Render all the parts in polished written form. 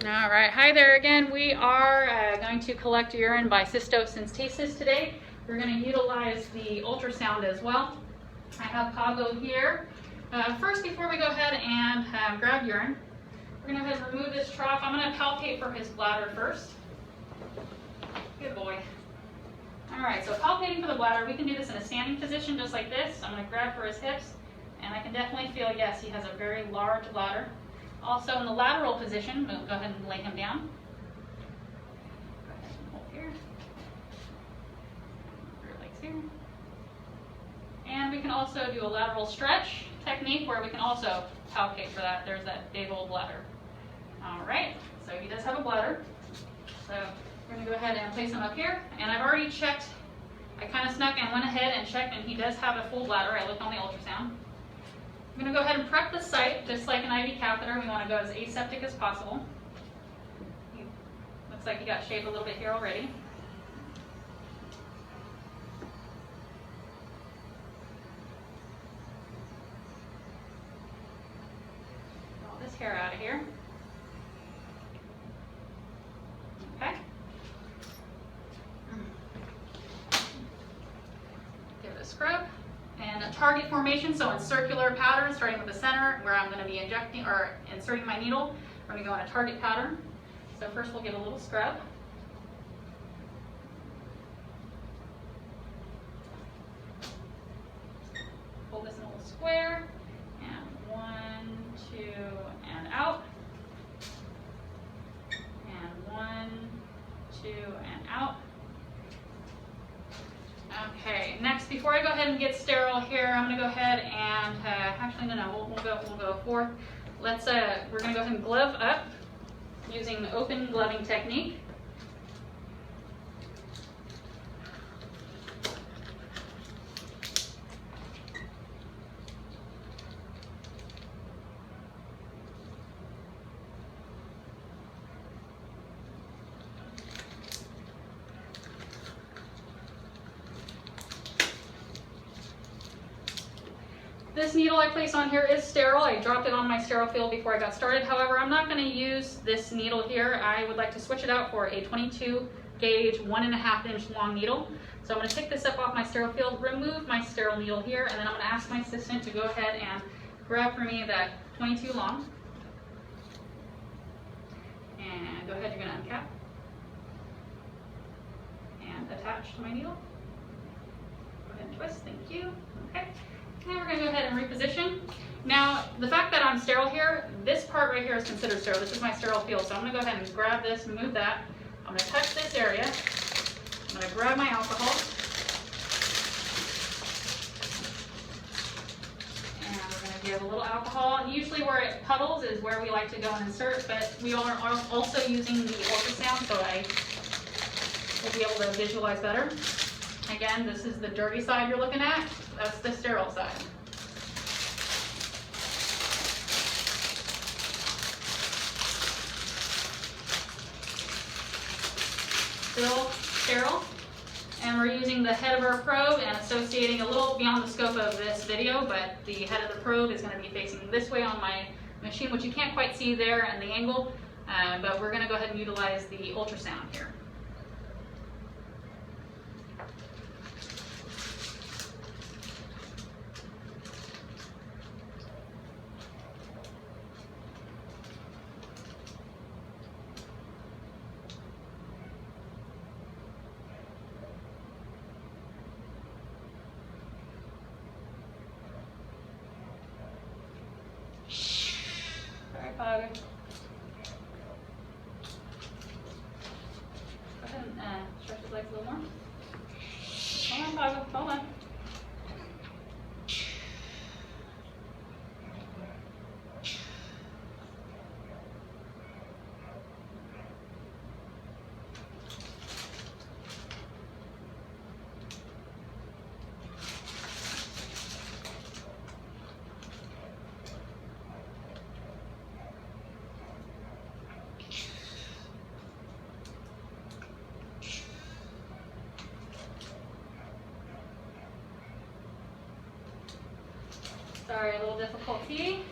All right, hi there again. We are going to collect urine by cystocentesis today. We're going to utilize the ultrasound as well. I have Pago here. First, before we go ahead and grab urine, we're going to go ahead and remove this trough. I'm going to palpate for his bladder first. Good boy. All right, so palpating for the bladder, we can do this in a standing position just like this. I'm going to grab for his hips, and I can definitely feel, yes, he has a very large bladder. Also in the lateral position, we'll go ahead and lay him down. Go ahead and hold here. Your legs here. And we can also do a lateral stretch technique where we can also palpate for that. There's that big old bladder. All right, so he does have a bladder. So we're going to go ahead and place him up here. And I've already checked. I kind of snuck and went ahead and checked, and he does have a full bladder. I looked on the ultrasound. I'm going to go ahead and prep the site, just like an IV catheter. We want to go as aseptic as possible. Looks like he got shaved a little bit here already. Get all this hair out of here. Okay. Give it a scrub. And a target formation, so in circular pattern, starting with the center, where I'm going to be injecting or inserting my needle, we're going to go in a target pattern. So first we'll give a little scrub. Pull this in a little square, and 1, 2, and out. And 1, 2, and out. Okay, next, before I go ahead and get sterile here, I'm going to go ahead and, actually, no, we'll go forth. We're going to go ahead and glove up using the open gloving technique. This needle I place on here is sterile. I dropped it on my sterile field before I got started. However, I'm not going to use this needle here. I would like to switch it out for a 22 gauge, 1.5 inch long needle. So I'm going to pick this up off my sterile field, remove my sterile needle here, and then I'm going to ask my assistant to go ahead and grab for me that 22 long. And go ahead, you're going to uncap and attach to my needle. Go ahead and twist, thank you. Okay. And we're going to go ahead and reposition. Now, the fact that I'm sterile here, this part right here is considered sterile. This is my sterile field. So I'm going to go ahead and grab this, move that. I'm going to touch this area. I'm going to grab my alcohol. And we're going to give a little alcohol. And usually where it puddles is where we like to go and insert, but we are also using the ultrasound, so I will be able to visualize better. Again, this is the dirty side you're looking at. That's the sterile side. Still sterile. And we're using the head of our probe and associating a little beyond the scope of this video, but the head of the probe is going to be facing this way on my machine, which you can't quite see there in the angle, but we're going to go ahead and utilize the ultrasound here. Pago. Go ahead and stretch his legs a little more. Hold on, Pago. Hold on. Sorry, a little difficulty.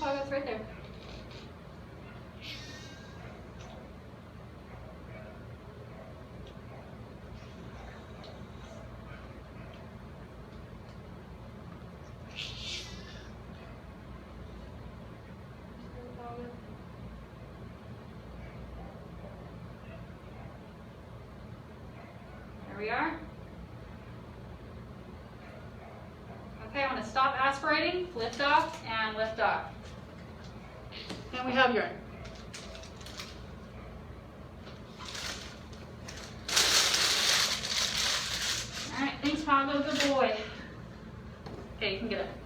Pago, it's right there. There we are. Okay, I want to stop aspirating, lift off, and lift off. And we have urine. All right, thanks, Pago, good boy. Okay, you can get it.